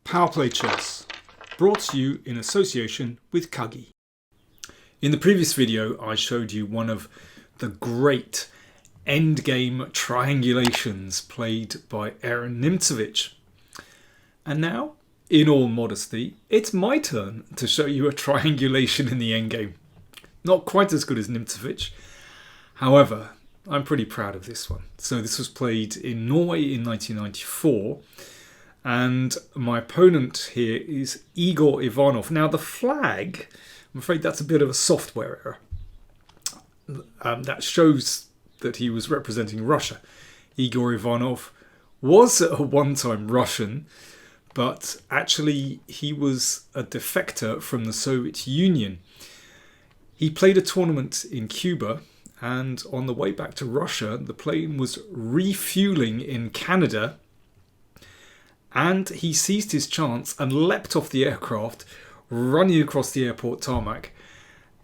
PowerPlayChess, brought to you in association with Kagi. In the previous video, I showed you one of the great endgame triangulations played by Aaron Nimzowitsch. And now, in all modesty, it's my turn to show you a triangulation in the endgame. Not quite as good as Nimzowitsch. However, I'm pretty proud of this one. So this was played in Norway in 1994. And my opponent here is Igor Ivanov. Now the flag, I'm afraid that's a bit of a software error. That shows that he was representing Russia. Igor Ivanov was a one-time Russian, but actually he was a defector from the Soviet Union. He played a tournament in Cuba, and on the way back to Russia, the plane was refueling in Canada, and he seized his chance and leapt off the aircraft, running across the airport tarmac,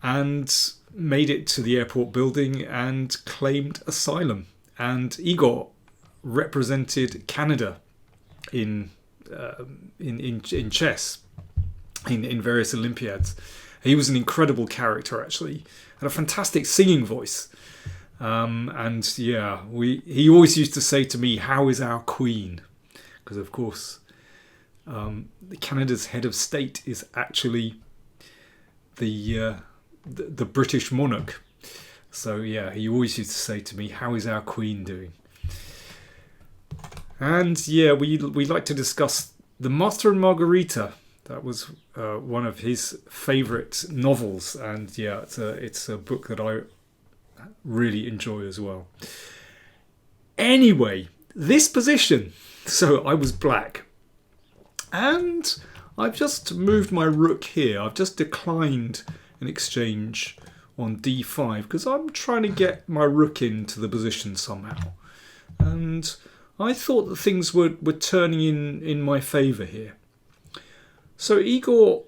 and made it to the airport building and claimed asylum. And Igor represented Canada in chess, in various Olympiads. He was an incredible character, actually, had a fantastic singing voice. And yeah, he always used to say to me, "How is our queen?" Because of course, Canada's head of state is actually the British monarch. So yeah, he always used to say to me, "How is our queen doing?" And yeah, we like to discuss The Master and Margarita. That was one of his favourite novels, and yeah, it's a book that I really enjoy as well. Anyway, this position. So I was black, and I've just moved my rook here. I've just declined an exchange on d5 because I'm trying to get my rook into the position somehow. And I thought that things were turning in my favour here. So Igor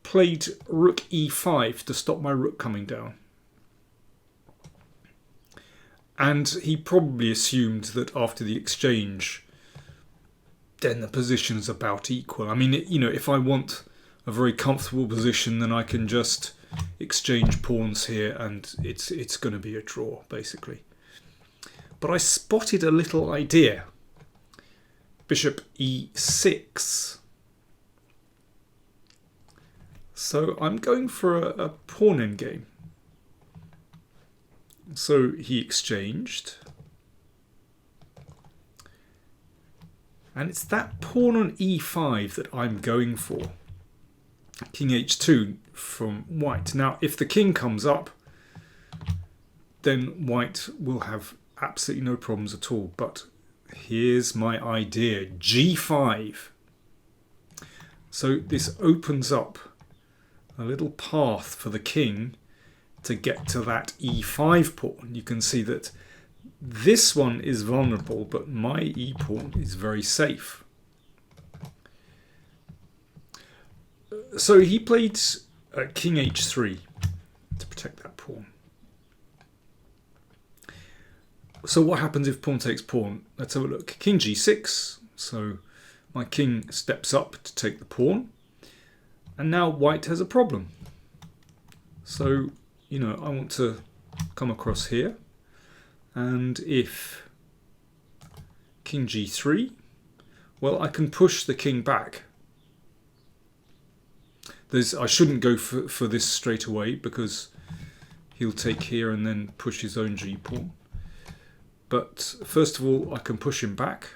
played rook e5 to stop my rook coming down. And he probably assumed that after the exchange, then the position's about equal. I mean, you know, if I want a very comfortable position, then I can just exchange pawns here and it's going to be a draw, basically. But I spotted a little idea. Bishop e6. So I'm going for a pawn endgame. So he exchanged. And it's that pawn on e5 that I'm going for. King h2 from white. Now, if the king comes up, then white will have absolutely no problems at all. But here's my idea. g5. So this opens up a little path for the king to get to that e5 pawn. You can see that this one is vulnerable, but my e pawn is very safe. So he played king h3 to protect that pawn. So what happens if pawn takes pawn? Let's have a look. King g6. So my king steps up to take the pawn. And now white has a problem. So, you know, I want to come across here. And if king g3, well, I can push the king back. I shouldn't go for this straight away because he'll take here and then push his own g pawn. But first of all, I can push him back.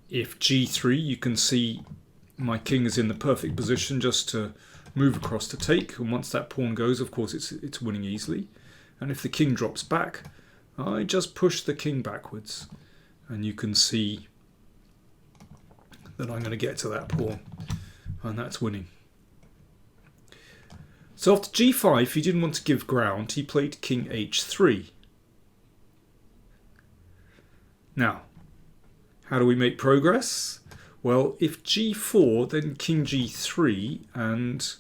If g3, you can see my king is in the perfect position just to move across to take. And once that pawn goes, of course, it's winning easily. And if the king drops back, I just push the king backwards. And you can see that I'm going to get to that pawn. And that's winning. So after g5, he didn't want to give ground. He played king h3. Now, how do we make progress? Well, if g4, then king g3, and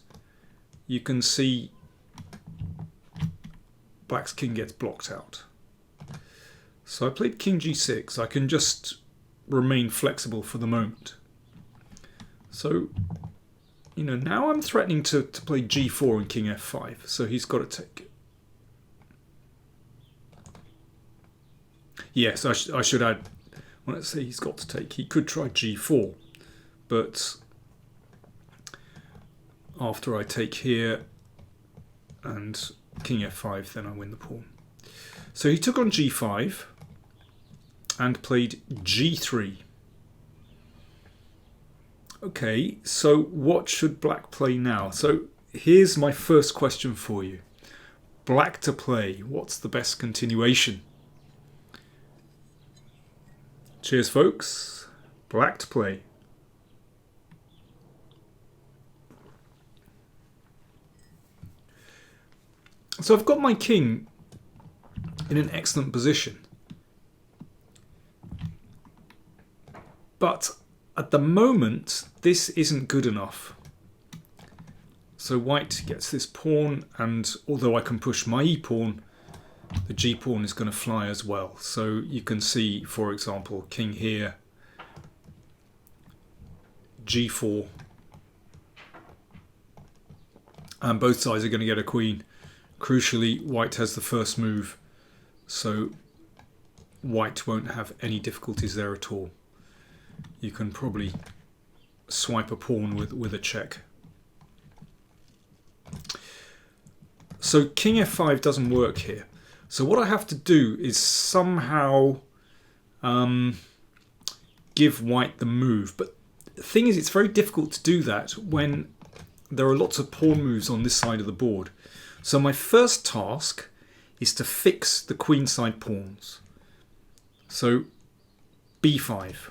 you can see black's king gets blocked out. So I played king g6. I can just remain flexible for the moment. So, you know, now I'm threatening to play g4 and king f5. So he's got to take. Yes, I should add, when I say he's got to take, he could try g4. But after I take here and king f5, then I win the pawn. So he took on g5 and played g3. Okay, so what should black play now? So here's my first question for you. Black to play, what's the best continuation? Cheers, folks. Black to play. So I've got my king in an excellent position. But at the moment, this isn't good enough. So white gets this pawn, and although I can push my e-pawn, the g-pawn is going to fly as well. So you can see, for example, king here, g4, and both sides are going to get a queen. Crucially, white has the first move, so white won't have any difficulties there at all. You can probably swipe a pawn with a check. So king f5 doesn't work here. So what I have to do is somehow give white the move. But the thing is, it's very difficult to do that when there are lots of pawn moves on this side of the board. So my first task is to fix the queenside pawns. So b5.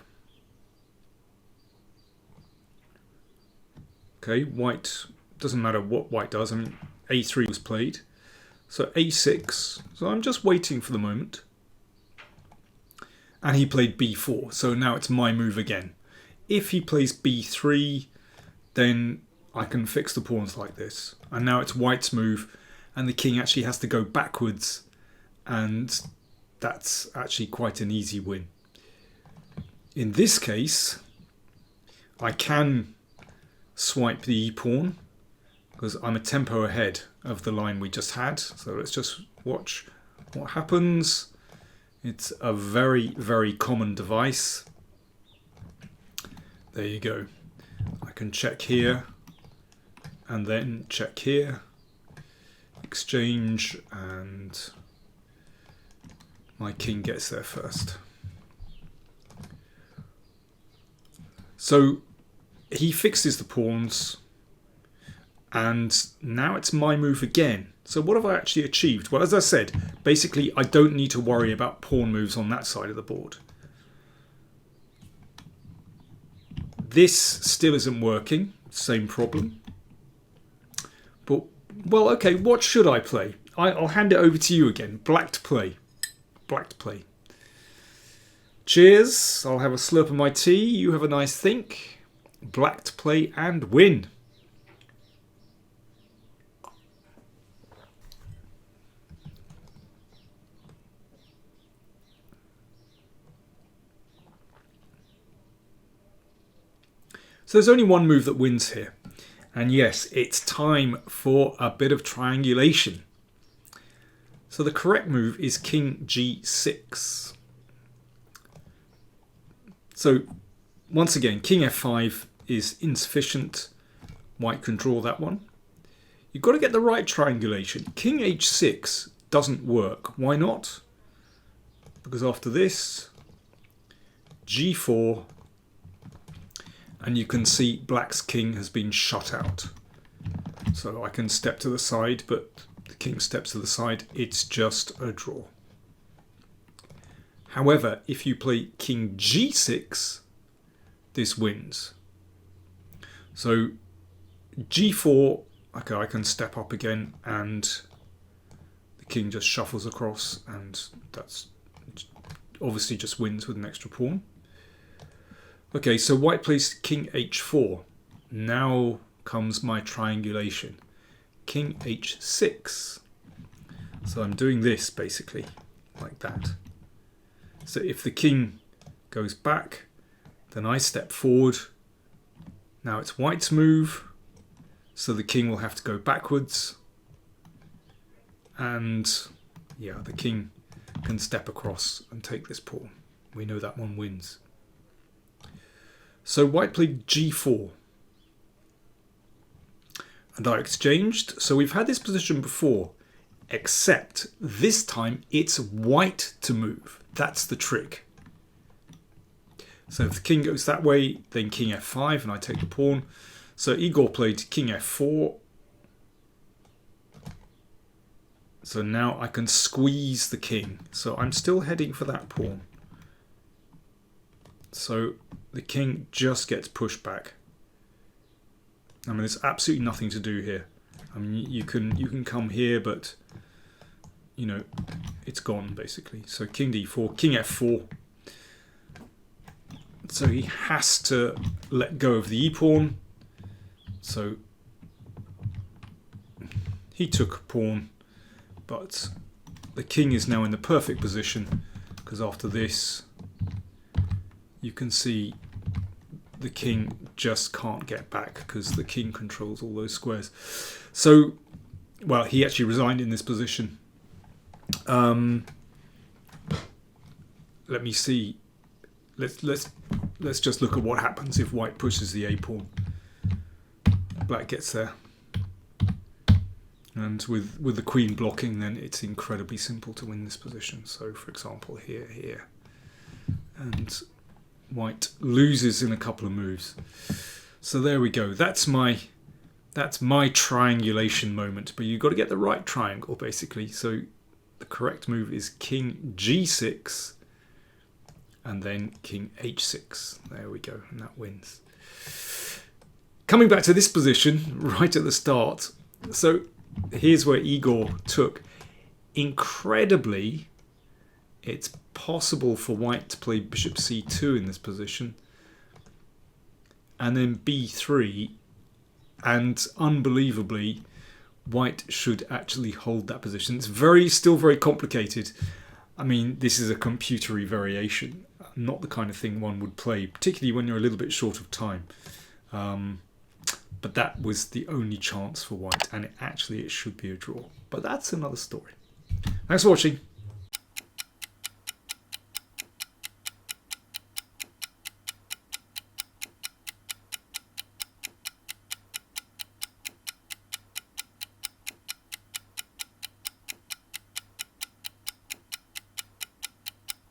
Okay, white, doesn't matter what white does. I mean, a3 was played. So a6. So I'm just waiting for the moment. And he played b4. So now it's my move again. If he plays b3, then I can fix the pawns like this. And now it's white's move. And the king actually has to go backwards, and that's actually quite an easy win. In this case, I can swipe the e-pawn because I'm a tempo ahead of the line we just had. So let's just watch what happens. It's a very, very common device. There you go. I can check here and then check here. Exchange, and my king gets there first. So he fixes the pawns, and now it's my move again. So what have I actually achieved? Well, as I said, basically I don't need to worry about pawn moves on that side of the board. This still isn't working, same problem. But well, okay, what should I play? I'll hand it over to you again. Black to play. Black to play. Cheers. I'll have a slurp of my tea. You have a nice think. Black to play and win. So there's only one move that wins here. And yes, it's time for a bit of triangulation. So the correct move is king g6. So once again, king f5 is insufficient. White can draw that one. You've got to get the right triangulation. King h6 doesn't work. Why not? Because after this, g4, and you can see black's king has been shut out. So I can step to the side, but the king steps to the side. It's just a draw. However, if you play king g6, this wins. So g4, okay, I can step up again, and the king just shuffles across, and that's obviously just wins with an extra pawn. Okay, so white plays king h4. Now comes my triangulation. King h6. So I'm doing this basically, like that. So if the king goes back, then I step forward. Now it's white's move, so the king will have to go backwards. And yeah, the king can step across and take this pawn. We know that one wins. So white played g4. And I exchanged. So we've had this position before, except this time it's white to move. That's the trick. So if the king goes that way, then king f5 and I take the pawn. So Igor played king f4. So now I can squeeze the king. So I'm still heading for that pawn. So the king just gets pushed back. I mean, there's absolutely nothing to do here. I mean, you can come here, but you know, it's gone basically. So king d4, king f4. So he has to let go of the e-pawn. So he took a pawn, but the king is now in the perfect position, because after this you can see the king just can't get back because the king controls all those squares. So, well, he actually resigned in this position. Let me see. Let's just look at what happens if white pushes the a pawn. Black gets there, and with the queen blocking, then it's incredibly simple to win this position. So, for example, here, and white loses in a couple of moves. So there we go. That's my triangulation moment. But you've got to get the right triangle, basically. So the correct move is king g6 and then king h6. There we go, and that wins. Coming back to this position right at the start. So here's where Igor took. Incredibly, it's possible for white to play bishop c2 in this position, and then b3, and unbelievably white should actually hold that position. It's still very complicated. I mean, this is a computery variation, not the kind of thing one would play, particularly when you're a little bit short of time. But that was the only chance for white, and it should be a draw. But that's another story. Thanks for watching.